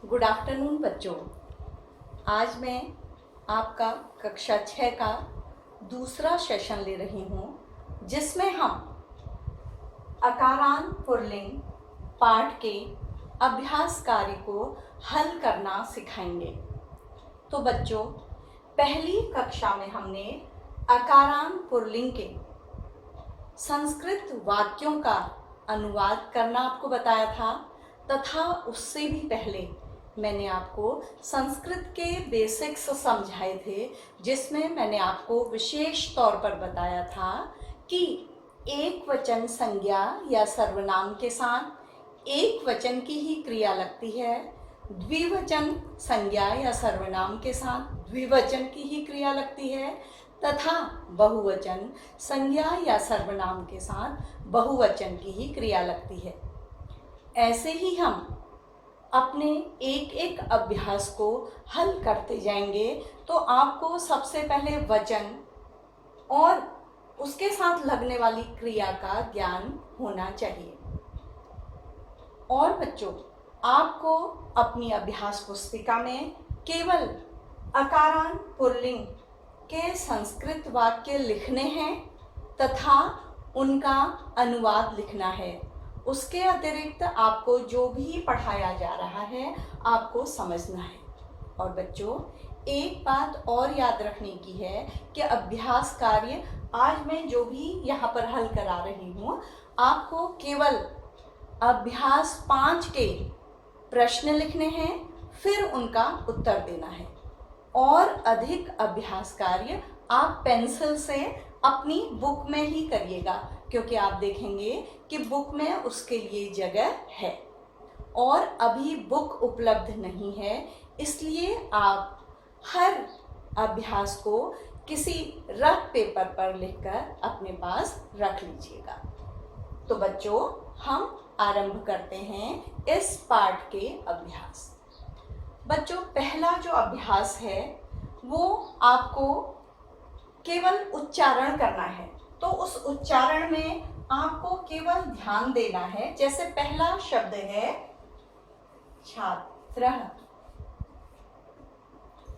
Good afternoon बच्चों। आज मैं आपका कक्षा 6 का दूसरा सेशन ले रही हूँ, जिसमें हम अकारांत पुल्लिंग पाठ के अभ्यास कार्य को हल करना सिखाएंगे। तो बच्चों, पहली कक्षा में हमने अकारांत पुल्लिंग के संस्कृत वाक्यों का अनुवाद करना आपको बताया था, तथा उससे भी पहले मैंने आपको संस्कृत के बेसिक्स समझाए थे, जिसमें मैंने आपको विशेष तौर पर बताया था कि एक वचन संज्ञा या सर्वनाम के साथ एक वचन की ही क्रिया लगती है, द्विवचन संज्ञा या सर्वनाम के साथ द्विवचन की ही क्रिया लगती है, तथा बहुवचन संज्ञा या सर्वनाम के साथ बहुवचन की ही क्रिया लगती है। ऐसे ही हम अपने एक एक अभ्यास को हल करते जाएंगे। तो आपको सबसे पहले वचन और उसके साथ लगने वाली क्रिया का ज्ञान होना चाहिए। और बच्चों, आपको अपनी अभ्यास पुस्तिका में केवल अकारांत पुल्लिंग के संस्कृत वाक्य लिखने हैं तथा उनका अनुवाद लिखना है। उसके अतिरिक्त आपको जो भी पढ़ाया जा रहा है आपको समझना है। और बच्चों, एक बात और याद रखने की है कि अभ्यास कार्य आज मैं जो भी यहाँ पर हल करा रही हूँ, आपको केवल अभ्यास 5 के प्रश्न लिखने हैं, फिर उनका उत्तर देना है। और अधिक अभ्यास कार्य आप पेंसिल से अपनी बुक में ही करिएगा, क्योंकि आप देखेंगे कि बुक में उसके लिए जगह है और अभी बुक उपलब्ध नहीं है, इसलिए आप हर अभ्यास को किसी रफ पेपर पर लिखकर अपने पास रख लीजिएगा। तो बच्चों, हम आरंभ करते हैं इस पाठ के अभ्यास। बच्चों, पहला जो अभ्यास है वो आपको केवल उच्चारण करना है। तो उस उच्चारण में आपको केवल ध्यान देना है। जैसे पहला शब्द है छात्र।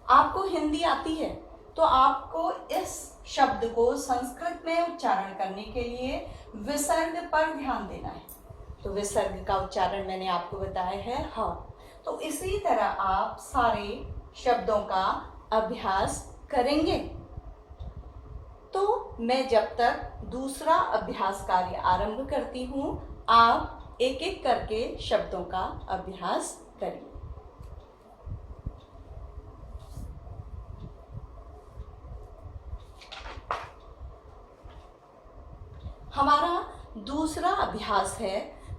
आपको हिंदी आती है तो आपको इस शब्द को संस्कृत में उच्चारण करने के लिए विसर्ग पर ध्यान देना है। तो विसर्ग का उच्चारण मैंने आपको बताया है ह। तो इसी तरह आप सारे शब्दों का अभ्यास करेंगे। तो मैं जब तक दूसरा अभ्यास कार्य आरंभ करती हूँ, आप एक एक करके शब्दों का अभ्यास करिए। हमारा दूसरा अभ्यास है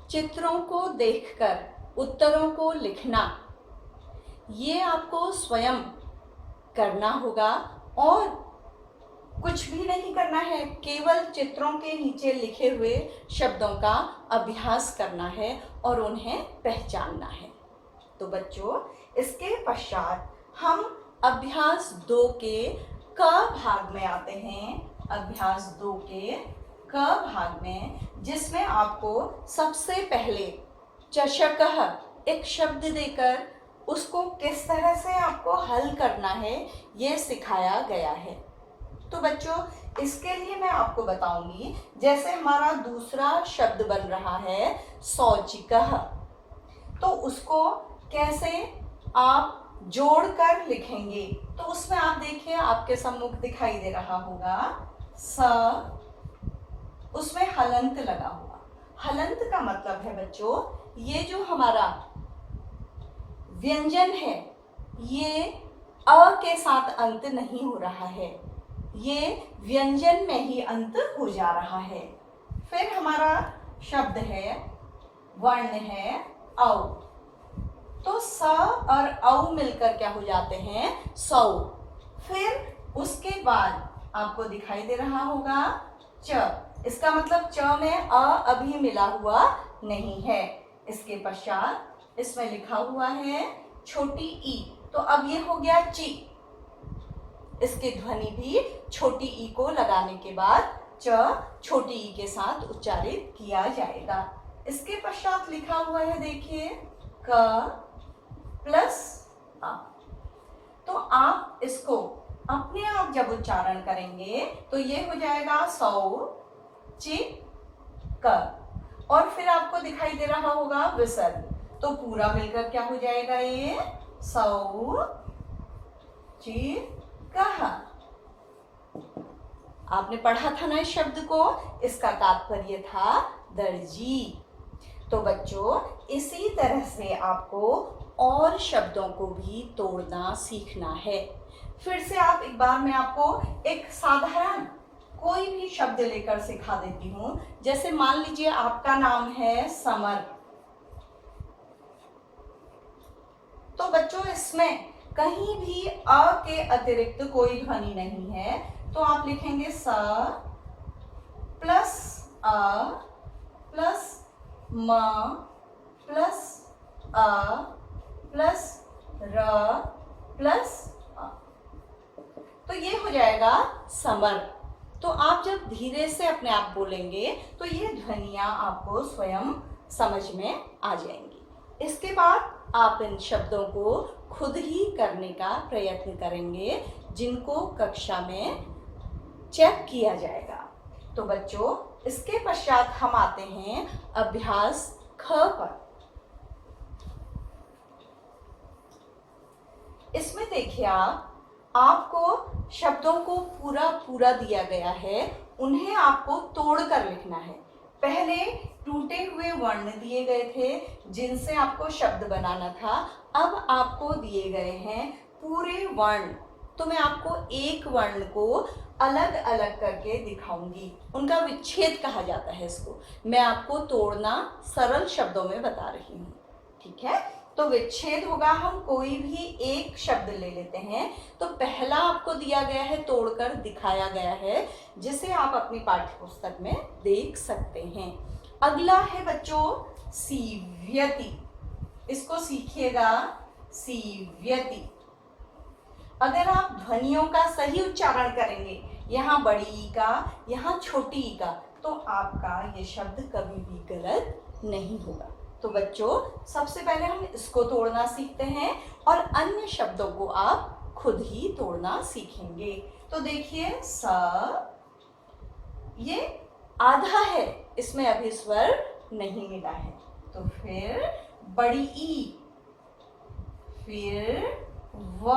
चित्रों को देखकर उत्तरों को लिखना। ये आपको स्वयं करना होगा और कुछ भी नहीं करना है, केवल चित्रों के नीचे लिखे हुए शब्दों का अभ्यास करना है और उन्हें पहचानना है। तो बच्चों, इसके पश्चात हम अभ्यास 2 के क भाग में आते हैं। अभ्यास 2 के क भाग में, जिसमें आपको सबसे पहले चषकः एक शब्द देकर उसको किस तरह से आपको हल करना है ये सिखाया गया है। तो बच्चों, इसके लिए मैं आपको बताऊंगी। जैसे हमारा दूसरा शब्द बन रहा है शौचिकः, तो उसको कैसे आप जोड़कर लिखेंगे। तो उसमें आप देखिए, आपके सम्मुख दिखाई दे रहा होगा स, उसमें हलंत लगा हुआ। हलंत का मतलब है बच्चों, ये जो हमारा व्यंजन है ये अ के साथ अंत नहीं हो रहा है, ये व्यंजन में ही अंत हो जा रहा है। फिर हमारा शब्द है, वर्ण है औ। तो स और औ मिलकर क्या हो जाते हैं, सौ। फिर उसके बाद आपको दिखाई दे रहा होगा च। इसका मतलब च में अ अभी मिला हुआ नहीं है। इसके पश्चात इसमें लिखा हुआ है छोटी ई, तो अब ये हो गया ची। इसकी ध्वनि भी छोटी ई को लगाने के बाद च छोटी ई के साथ उच्चारित किया जाएगा। इसके पश्चात लिखा हुआ है, देखिए क प्लस आ। तो आप इसको अपने आप जब उच्चारण करेंगे तो ये हो जाएगा शौचिक, और फिर आपको दिखाई दे रहा होगा विसर्ग, तो पूरा मिलकर क्या हो जाएगा, ये शौचिकः। आपने पढ़ा था ना इस शब्द को, इसका तात्पर्य था दर्जी। तो बच्चों इसी तरह से आपको और शब्दों को भी तोड़ना सीखना है। फिर से आप एक बार मैं आपको एक साधारण कोई भी शब्द लेकर सिखा देती हूँ। जैसे मान लीजिए आपका नाम है समर, तो बच्चों इसमें कहीं भी अ के अतिरिक्त कोई ध्वनि नहीं है, तो आप लिखेंगे स प्लस अ प्लस म प्लस अ प्लस र प्लस अ, तो ये हो जाएगा समर। तो आप जब धीरे से अपने आप बोलेंगे तो ये ध्वनियां आपको स्वयं समझ में आ जाएंगी। इसके बाद आप इन शब्दों को खुद ही करने का प्रयत्न करेंगे, जिनको कक्षा में चेक किया जाएगा। तो बच्चों इसके पश्चात हम आते हैं अभ्यास ख पर। इसमें देखिए आपको शब्दों को पूरा पूरा दिया गया है, उन्हें आपको तोड़कर लिखना है। पहले टूटे हुए वर्ण दिए गए थे जिनसे आपको शब्द बनाना था, अब आपको दिए गए हैं पूरे वर्ण। तो मैं आपको एक वर्ण को अलग अलग करके दिखाऊंगी, उनका विच्छेद कहा जाता है इसको। मैं आपको तोड़ना सरल शब्दों में बता रही हूँ, ठीक है। तो विच्छेद होगा, हम कोई भी एक शब्द ले लेते हैं। तो पहला आपको दिया गया है, तोड़कर दिखाया गया है, जिसे आप अपनी पाठ्य पुस्तक में देख सकते हैं। अगला है बच्चों सीव्यति, इसको सीखिएगा सीव्यति। अगर आप ध्वनियों का सही उच्चारण करेंगे, यहाँ बड़ी ई का, यहाँ छोटी ई का, तो आपका ये शब्द कभी भी गलत नहीं होगा। तो बच्चों सबसे पहले हम इसको तोड़ना सीखते हैं और अन्य शब्दों को आप खुद ही तोड़ना सीखेंगे। तो देखिए स, ये आधा है, इसमें अभी स्वर नहीं मिला है। तो फिर बड़ी ई, फिर व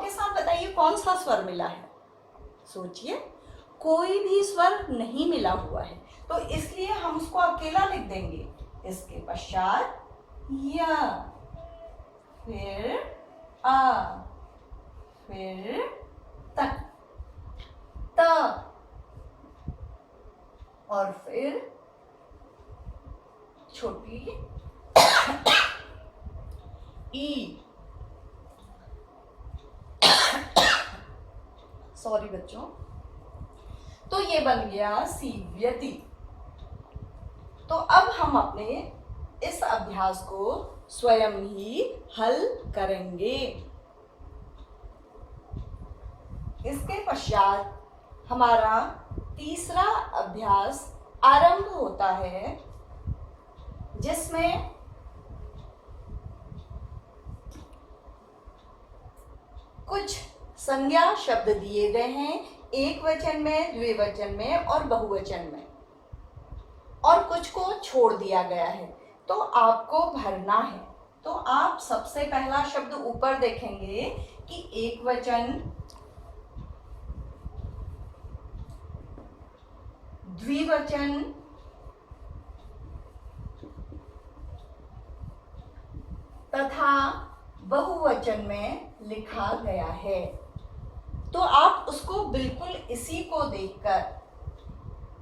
के साथ बताइए कौन सा स्वर मिला है, सोचिए। कोई भी स्वर नहीं मिला हुआ है, तो इसलिए हम उसको अकेला लिख देंगे। इसके पश्चात य, फिर अ, फिर त, और फिर छोटी ई। सॉरी बच्चों। तो ये बन गया सीव्यति। तो अब हम अपने इस अभ्यास को स्वयं ही हल करेंगे। इसके पश्चात हमारा तीसरा अभ्यास आरंभ होता है, जिसमें कुछ संज्ञा शब्द दिए गए हैं, एक वचन में, द्विवचन में और बहुवचन में, और कुछ को छोड़ दिया गया है, तो आपको भरना है। तो आप सबसे पहला शब्द ऊपर देखेंगे कि एक वचन, द्विवचन, तथा बहुवचन में लिखा गया है। तो आप उसको बिल्कुल इसी को देखकर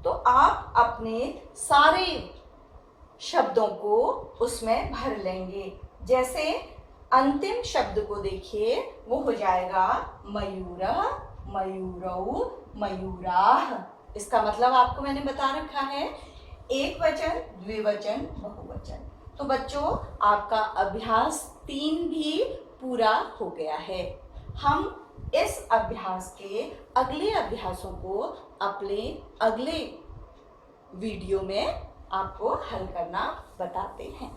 तो आप अपने सारे शब्दों को उसमें भर लेंगे। जैसे अंतिम शब्द को देखिए, वो हो जाएगा मयूरः, मयूरौ, मयूराः। इसका मतलब आपको मैंने बता रखा है, एक वचन, द्विवचन, बहुवचन। तो बच्चों आपका अभ्यास 3 भी पूरा हो गया है। हम इस अभ्यास के अगले अभ्यासों को अपने अगले वीडियो में आपको हल करना बताते हैं।